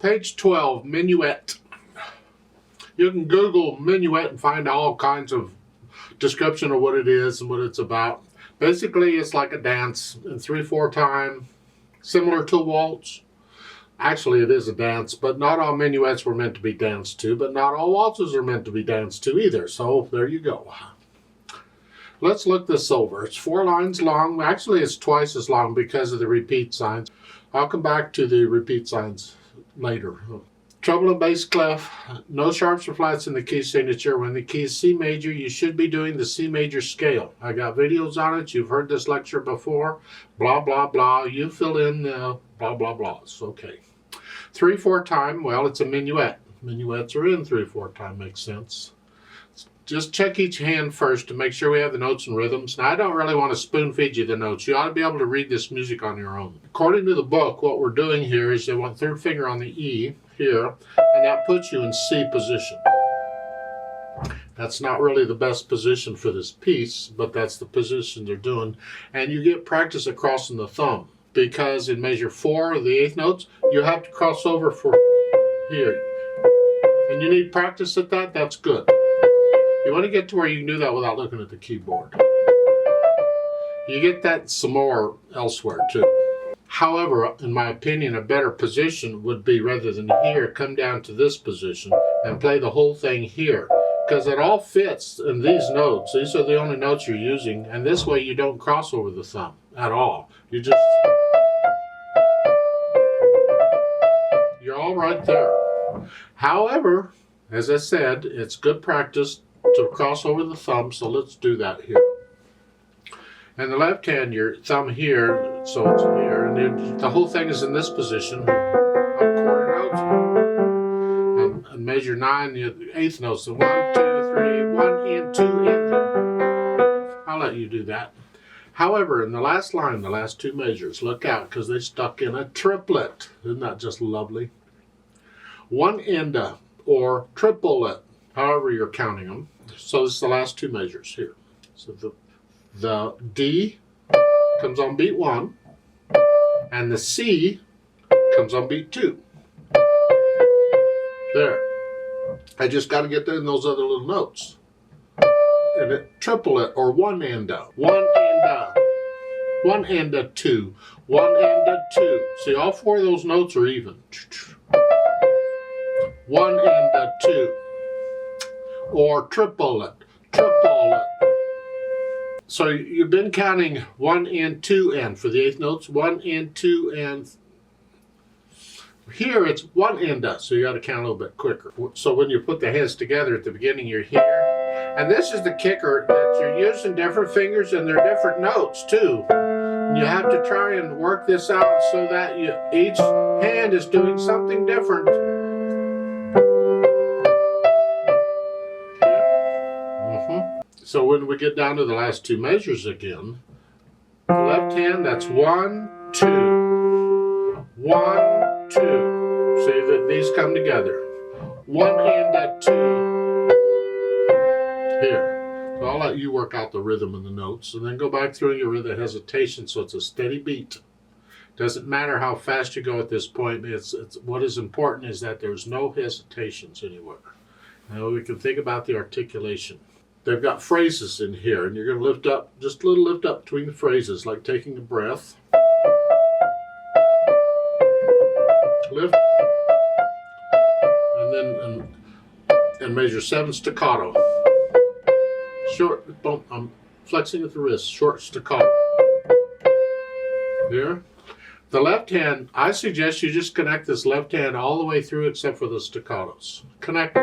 Page 12, Minuet. You can Google Minuet and find all kinds of description of what it is and what it's about. Basically, it's like a dance in 3/4 time, similar to a waltz. Actually, it is a dance, but not all minuets were meant to be danced to, but not all waltzes are meant to be danced to either. So there you go. Let's look this over. It's 4 lines long. Actually, it's twice as long because of the repeat signs. I'll come back to the repeat signs later. Treble and bass clef, no sharps or flats in the key signature. When the key is C major, you should be doing the C major scale. I got videos on it. You've heard this lecture before. Blah, blah, blah. You fill in blah, blah, blah. It's okay. 3/4 time, well, it's a minuet. Minuets are in 3/4 time, makes sense. Just check each hand first to make sure we have the notes and rhythms. Now, I don't really want to spoon feed you the notes. You ought to be able to read this music on your own. According to the book, what we're doing here is you want third finger on the E here, and that puts you in C position. That's not really the best position for this piece, but that's the position they're doing. And you get practice at crossing the thumb, because in measure 4 of the 8th notes, you have to cross over for here. And you need practice at that. That's good. You want to get to where you can do that without looking at the keyboard. You get that some more elsewhere too. However, in my opinion, a better position would be, rather than here, come down to this position and play the whole thing here. Because it all fits in these notes. These are the only notes you're using. And this way you don't cross over the thumb at all. You're all right there. However, as I said, it's good practice to cross over the thumb, so let's do that here. And the left hand, your thumb here, so it's here, and the whole thing is in this position, on quarter notes, and measure 9, the 8th notes, so 1, 2, 3, 1 in, 2 in. I'll let you do that. However, in the last line, the last 2 measures, look out, because they stuck in a triplet. Isn't that just lovely? 1 enda, or triplet, however you're counting them. So this is the last 2 measures here. So the D comes on beat 1, and the C comes on beat 2. There. I just got to get in those other little notes. And it triplet, or 1 enda. 1 enda. 1 enda 2. 1 enda 2. See, all 4 of those notes are even. 1 enda 2. Or triplet, triplet. So you've been counting 1 and 2 and for the 8th notes, 1 and 2 and. Here it's 1 enda, so you got to count a little bit quicker. So when you put the hands together at the beginning, you're here. And this is the kicker, that you're using different fingers and they're different notes too. And you have to try and work this out so that each hand is doing something different. So when we get down to the last 2 measures again, the left hand, that's 1, 2. 1, 2. See that these come together. 1 and 2. Here. So I'll let you work out the rhythm and the notes, and then go back through your rhythm hesitation so it's a steady beat. Doesn't matter how fast you go at this point. What is important is that there's no hesitations anywhere. Now we can think about the articulation. They've got phrases in here, and you're going to lift up, just a little lift up between the phrases, like taking a breath. Lift. And then and measure 7 staccato. Short bump, I'm flexing at the wrist, short staccato. Here. The left hand, I suggest you just connect this left hand all the way through except for the staccatos. Connect.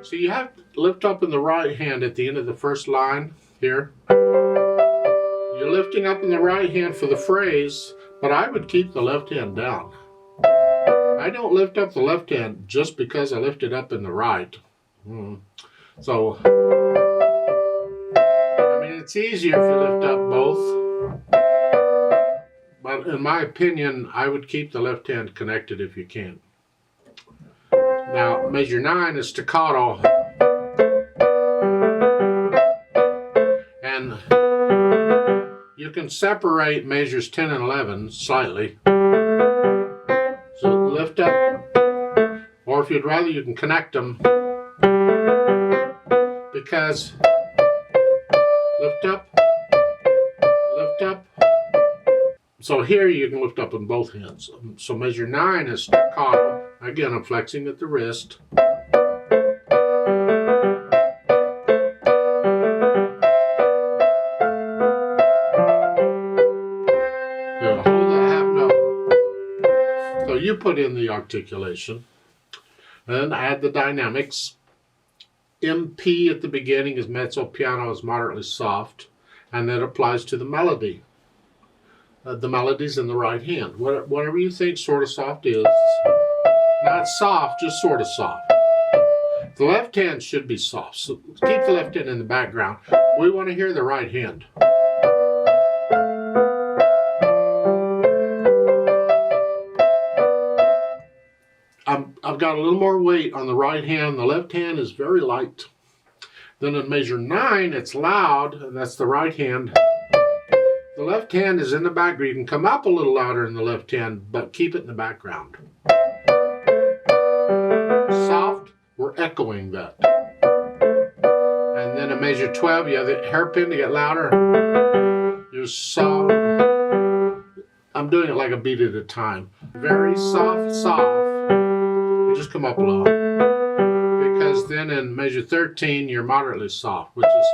So you have to lift up in the right hand at the end of the first line here. You're lifting up in the right hand for the phrase, but I would keep the left hand down. I don't lift up the left hand just because I lift it up in the right. So, I mean, it's easier if you lift up both. But in my opinion, I would keep the left hand connected if you can. Now, measure 9 is staccato. And you can can separate measures 10 and 11 slightly. So lift up, or if you'd rather, you can connect them, because lift up, lift up. So here you can lift up in both hands. So measure 9 is staccato. Again, I'm flexing at the wrist. Hold that half note. So you put in the articulation, then add the dynamics. MP at the beginning is mezzo piano, is moderately soft, and that applies to the melody. The melody's in the right hand. Whatever you think sort of soft is, not soft, just sort of soft. The left hand should be soft, so keep the left hand in the background. We want to hear the right hand. I've got a little more weight on the right hand. The left hand is very light. Then in measure 9, it's loud, and that's the right hand. The left hand is in the background. You can come up a little louder in the left hand, but keep it in the background. Soft, we're echoing that. And then in measure 12, you have the hairpin to get louder. You're soft. I'm doing it like a beat at a time. Very soft, soft. Just come up a little. Because then in measure 13, you're moderately soft, which is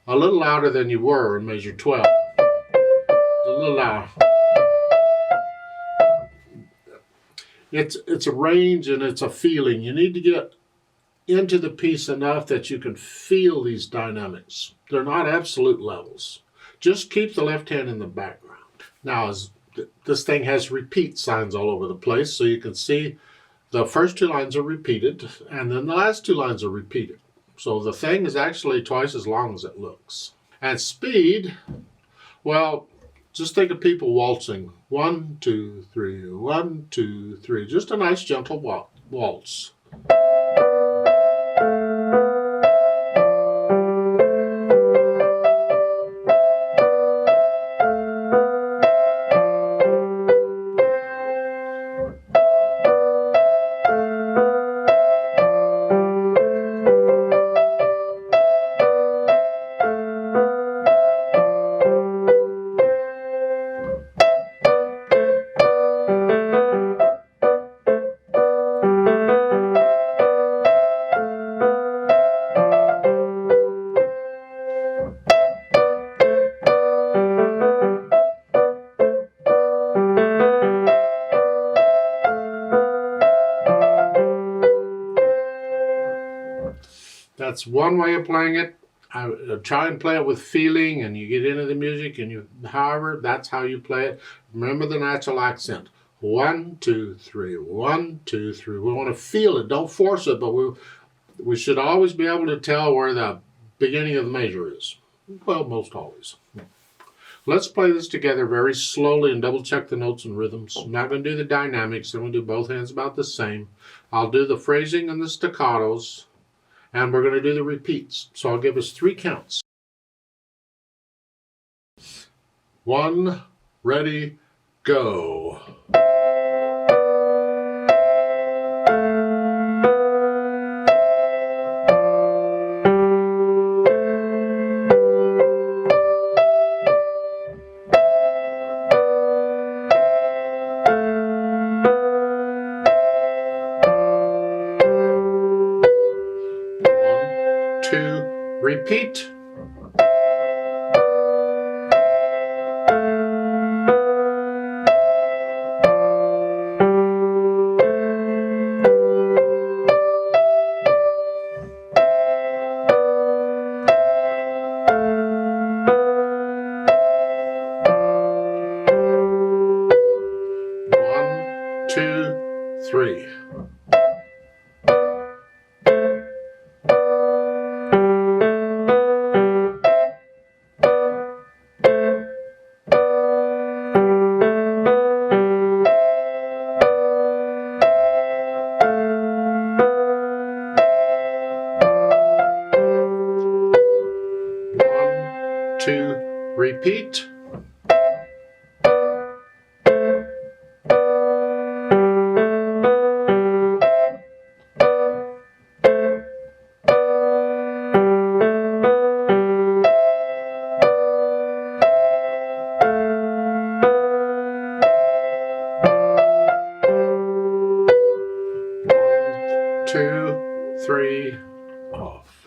a little louder than you were in measure 12. A little louder. It's a range and it's a feeling. You need to get into the piece enough that you can feel these dynamics. They're not absolute levels. Just keep the left hand in the background. Now, this thing has repeat signs all over the place, so you can see the first 2 lines are repeated, and then the last 2 lines are repeated. So the thing is actually twice as long as it looks. And speed, well, just think of people waltzing. 1, 2, 3, 1, 2, 3. Just a nice gentle waltz. That's one way of playing it. I try and play it with feeling, and you get into the music, and however, that's how you play it. Remember the natural accent. 1, 2, 3, 1, 2, 3. We want to feel it. Don't force it, but we should always be able to tell where the beginning of the measure is. Well, most always. Let's play this together very slowly and double check the notes and rhythms. I'm not going to do the dynamics. I'm going to do both hands about the same. I'll do the phrasing and the staccatos. And we're going to do the repeats. So I'll give us 3 counts. 1, ready, go. Repeat. One, two, three. Repeat. 3, off.